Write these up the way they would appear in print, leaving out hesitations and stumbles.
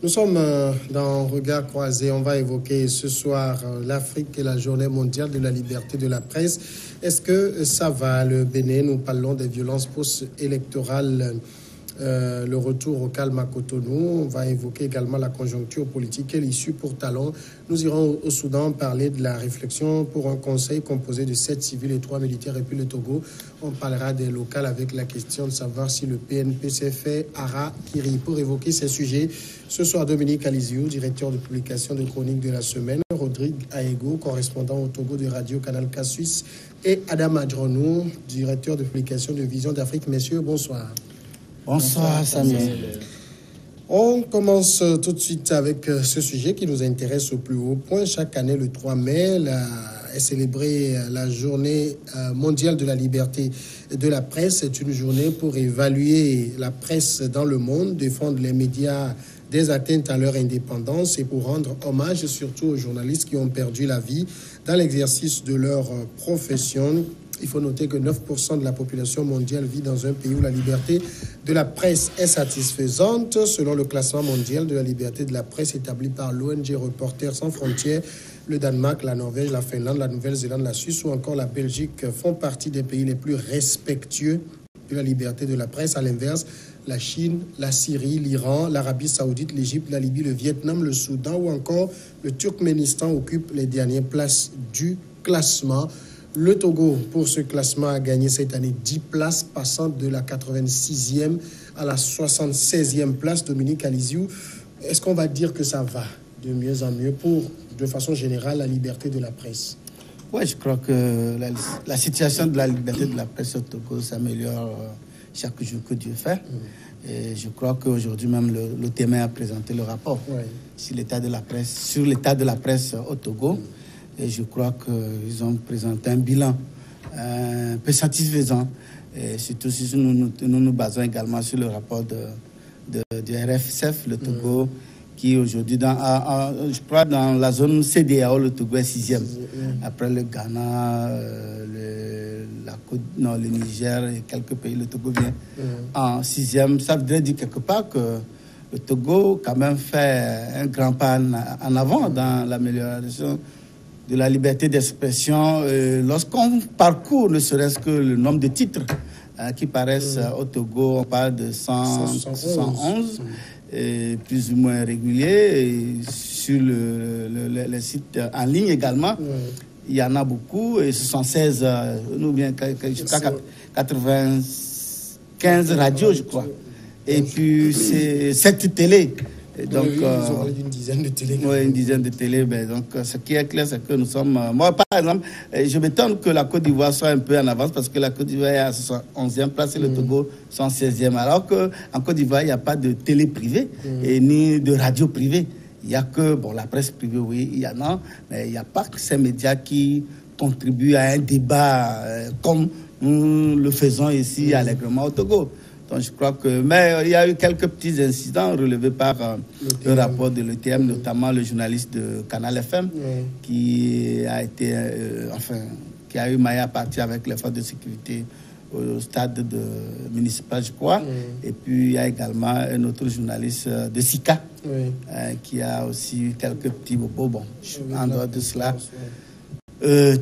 Nous sommes dans Regard croisé. On va évoquer ce soir l'Afrique et la journée mondiale de la liberté de la presse. Est-ce que ça va, le Bénin? Nous parlons des violences post-électorales, le retour au calme à Cotonou. On va évoquer également la conjoncture politique et l'issue pour Talon. Nous irons au Soudan parler de la réflexion pour un conseil composé de 7 civils et 3 militaires. Et puis le Togo, on parlera des locales avec la question de savoir si le PNP s'est fait Harakiri. Pour évoquer ces sujets, ce soir, Dominique Aliziou, directeur de publication de Chroniques de la semaine, Rodrigue Aego, correspondant au Togo de Radio Canal K Suisse, et Adam Adjronou, directeur de publication de Vision d'Afrique. Messieurs, bonsoir. Bonsoir, Samuel. On commence tout de suite avec ce sujet qui nous intéresse au plus haut point. Chaque année, le 3 mai, est célébrée la journée mondiale de la liberté de la presse. C'est une journée pour évaluer la presse dans le monde, défendre les médias des atteintes à leur indépendance et pour rendre hommage surtout aux journalistes qui ont perdu la vie dans l'exercice de leur profession. Il faut noter que 9% de la population mondiale vit dans un pays où la liberté de la presse est satisfaisante. Selon le classement mondial de la liberté de la presse établi par l'ONG Reporters sans frontières, le Danemark, la Norvège, la Finlande, la Nouvelle-Zélande, la Suisse ou encore la Belgique font partie des pays les plus respectueux de la liberté de la presse. À l'inverse, la Chine, la Syrie, l'Iran, l'Arabie Saoudite, l'Égypte, la Libye, le Vietnam, le Soudan ou encore le Turkménistan occupent les dernières places du classement. Le Togo, pour ce classement, a gagné cette année 10 places, passant de la 86e à la 76e place. Dominique Aliziou, est-ce qu'on va dire que ça va de mieux en mieux pour, de façon générale, la liberté de la presse? Oui, je crois que la situation de la liberté de la presse au Togo s'améliore chaque jour que Dieu fait. Et je crois qu'aujourd'hui même, le témoin a présenté le rapport sur l'état de la presse au Togo. Et je crois qu'ils ont présenté un bilan un peu satisfaisant. Et surtout si nous basons également sur le rapport du RFSF, le Togo, qui aujourd'hui, je crois, dans la zone CEDEAO, le Togo est 6e. Après le Ghana, le Niger et quelques pays, le Togo vient en 6e. Ça voudrait dire quelque part que le Togo, quand même, fait un grand pas en avant dans l'amélioration de la liberté d'expression. Lorsqu'on parcourt ne serait-ce que le nombre de titres qui paraissent au Togo, on parle de 111, plus ou moins réguliers. Et sur les sites en ligne également, il y en a beaucoup, et 76, ou bien jusqu'à 95 radios, je crois. Et puis, c'est 7 télés. Donc, ils ont parlé d'une dizaine de télé. Oui, une dizaine de télé. Donc, ce qui est clair, c'est que nous sommes... moi, par exemple, je m'étonne que la Côte d'Ivoire soit un peu en avance, parce que la Côte d'Ivoire est à 11e place et le Togo sont 16e. Alors qu'en Côte d'Ivoire, il n'y a pas de télé privée et ni de radio privée. Il n'y a que, la presse privée, oui, il y en a, mais il n'y a pas que ces médias qui contribuent à un débat comme nous le faisons ici allègrement au Togo. Donc je crois que... Mais il y a eu quelques petits incidents relevés par le rapport de l'ETM, notamment le journaliste de Canal FM, qui a été... qui a eu maille à partir avec les forces de sécurité au stade municipal, je crois. Et puis il y a également un autre journaliste de SICA, qui a aussi eu quelques petits bobos. En dehors de cela...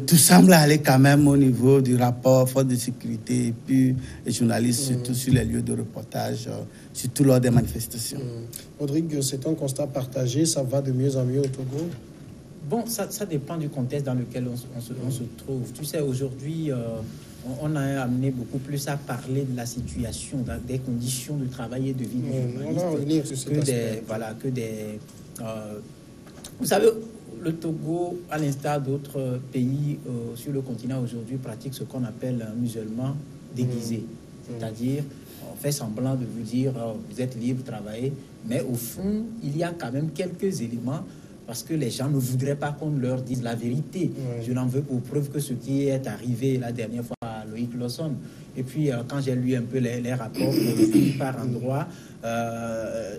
tout semble aller quand même au niveau du rapport force de sécurité et puis les journalistes, surtout sur les lieux de reportage, surtout lors des manifestations. Rodrigue, c'est un constat partagé, ça va de mieux en mieux au Togo? Bon, ça dépend du contexte dans lequel on se trouve. Tu sais, aujourd'hui, on a amené beaucoup plus à parler de la situation, des conditions de travail et de vie des journalistes que des... vous savez, le Togo, à l'instar d'autres pays sur le continent aujourd'hui, pratique ce qu'on appelle un musulman déguisé. C'est-à-dire, on fait semblant de vous dire, vous êtes libre de travailler, mais au fond, il y a quand même quelques éléments parce que les gens ne voudraient pas qu'on leur dise la vérité. Je n'en veux pour preuve que ce qui est arrivé la dernière fois à Loïc Lawson. Et puis, quand j'ai lu un peu les rapports par endroits,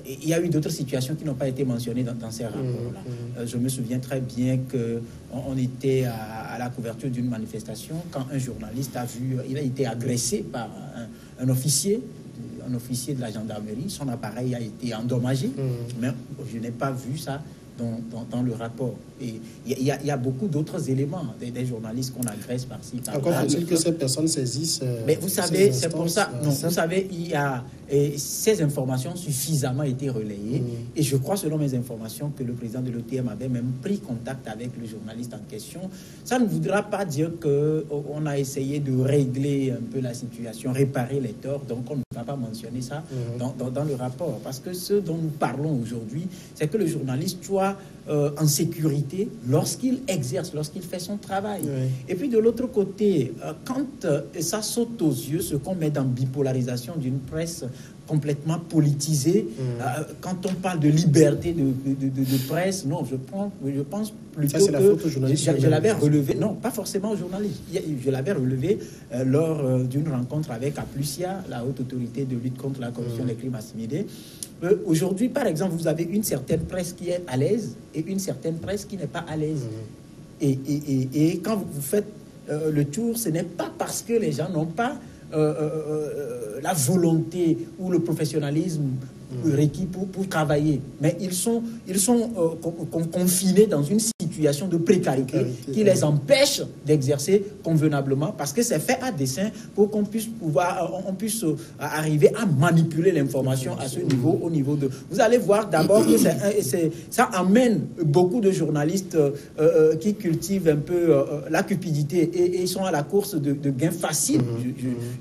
il y a eu d'autres situations qui n'ont pas été mentionnées dans ces rapports-là. Je me souviens très bien qu'on était à la couverture d'une manifestation quand un journaliste il a été agressé par un officier un officier de la gendarmerie. Son appareil a été endommagé, mais je n'ai pas vu ça dans le rapport. Et il y a beaucoup d'autres éléments, des journalistes qu'on agresse par-ci, par-là. Encore faut-il que ces personnes saisissent. Mais vous savez, c'est pour ça. Non, vous savez, ces informations suffisamment été relayées. Et je crois, selon mes informations, que le président de l'OTM avait même pris contact avec le journaliste en question. Ça ne voudra pas dire qu'on a essayé de régler un peu la situation, réparer les torts. Donc, on ne va pas mentionner ça dans le rapport. Parce que ce dont nous parlons aujourd'hui, c'est que le journaliste soit en sécurité lorsqu'il exerce, lorsqu'il fait son travail. Et puis de l'autre côté, quand ça saute aux yeux, ce qu'on met dans bipolarisation d'une presse complètement politisée, quand on parle de liberté de presse, non, je pense plutôt ça, que je l'avais relevé, non, pas forcément aux journalistes, je l'avais relevé lors d'une rencontre avec Aplusia, la haute autorité de lutte contre la corruption des crimes assimilés. Aujourd'hui, par exemple, vous avez une certaine presse qui est à l'aise et une certaine presse qui n'est pas à l'aise. Et quand vous faites le tour, ce n'est pas parce que les gens n'ont pas la volonté ou le professionnalisme requis pour travailler, mais ils sont confinés dans une situation de précarité qui les empêche d'exercer convenablement, parce que c'est fait à dessein pour qu'on puisse arriver à manipuler l'information à ce niveau, au niveau de... Vous allez voir d'abord que ça amène beaucoup de journalistes qui cultivent un peu la cupidité et ils sont à la course de gains faciles,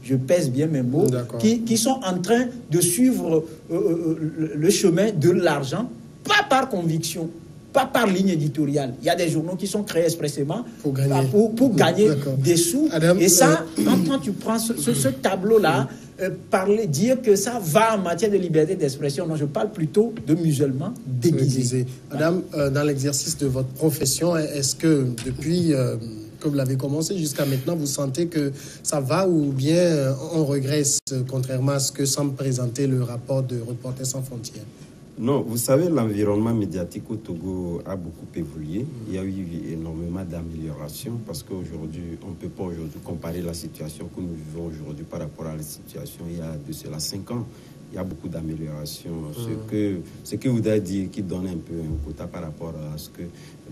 je pèse bien mes mots, qui sont en train de suivre le chemin de l'argent, pas par conviction, pas par ligne éditoriale. Il y a des journaux qui sont créés expressément pour gagner des sous. Adam, et ça, quand tu prends ce tableau-là, dire que ça va en matière de liberté d'expression, non, je parle plutôt de musulmans déguisés. Madame, dans l'exercice de votre profession, est-ce que depuis que vous l'avez commencé jusqu'à maintenant, vous sentez que ça va ou bien on régresse, contrairement à ce que semble présenter le rapport de Reporters sans frontières? Non, vous savez, l'environnement médiatique au Togo a beaucoup évolué. Il y a eu énormément d'améliorations parce qu'aujourd'hui, on ne peut pas aujourd'hui comparer la situation que nous vivons aujourd'hui par rapport à la situation il y a de cela 5 ans. Il y a beaucoup d'améliorations. Ce que vous avez dit qui donne un peu un quota par rapport à ce que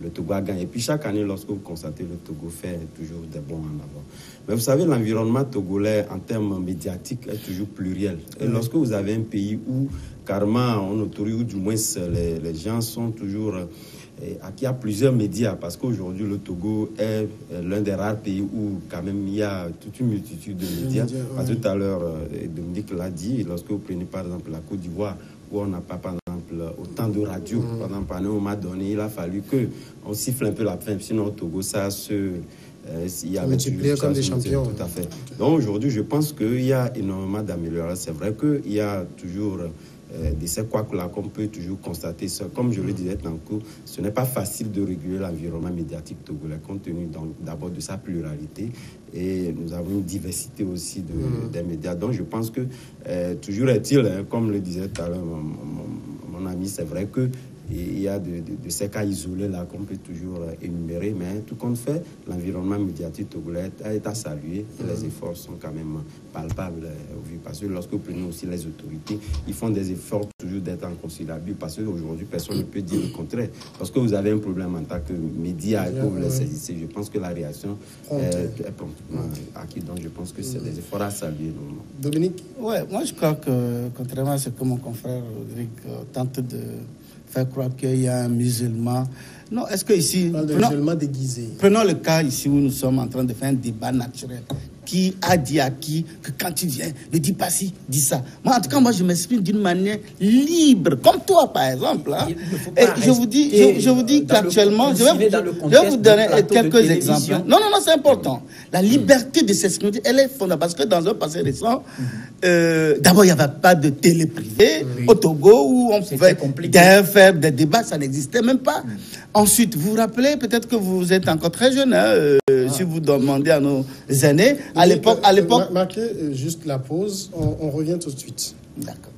le Togo a gagné. Et puis chaque année, lorsque vous constatez, le Togo fait toujours des bons en avant. Mais vous savez, l'environnement togolais en termes médiatiques est toujours pluriel. Et lorsque vous avez un pays où carrément on autorise, ou du moins les gens sont toujours... Qui a plusieurs médias, parce qu'aujourd'hui le Togo est l'un des rares pays où quand même il y a toute une multitude de médias. Tout à l'heure, Dominique l'a dit, lorsque vous prenez par exemple la Côte d'Ivoire, où on n'a pas par exemple autant de radios, par exemple à un moment donné, il a fallu qu'on siffle un peu la fin, sinon au Togo ça se... il y a multiplié comme des champions. Tout à fait. Donc aujourd'hui, je pense qu'il y a énormément d'améliorations. C'est vrai qu'il y a toujours... de ces couacs-là qu'on peut toujours constater. Comme je le disais tantôt, ce n'est pas facile de réguler l'environnement médiatique togolais, compte tenu d'abord de sa pluralité, et nous avons une diversité aussi des médias. Donc je pense que, toujours est-il, comme le disait tout à l'heure mon ami, c'est vrai que il y a de ces cas isolés là qu'on peut toujours énumérer, mais tout compte fait, l'environnement médiatique togolais est à saluer et les efforts sont quand même palpables parce que lorsque vous prenez aussi les autorités, ils font des efforts toujours d'être en considérable, parce qu'aujourd'hui personne ne peut dire le contraire. Parce que vous avez un problème en tant que média et que vous les saisissez, je pense que la réaction est promptement acquise. Donc je pense que c'est des efforts à saluer. Dominique? Ouais, moi je crois que contrairement à ce que mon confrère Rodrigue tente de faire croire qu'il y a un musulman. Non, est-ce que ici... musulman déguisé. Prenons le cas ici où nous sommes en train de faire un débat naturel. Qui a dit à qui que quand tu viens, ne dis pas ci, dis ça. Moi, en tout cas, je m'exprime d'une manière libre, comme toi, par exemple. Hein. Et je vous dis qu'actuellement, je vais vous donner quelques exemples. Non, c'est important. La liberté de s'exprimer, elle est fondamentale. Parce que dans un passé récent, d'abord, il n'y avait pas de télé privée au Togo où on pouvait faire des débats, ça n'existait même pas. Ensuite, vous vous rappelez, peut-être que vous êtes encore très jeune, si vous demandez à nos aînés. À l'époque... Marquez juste la pause, on revient tout de suite. D'accord.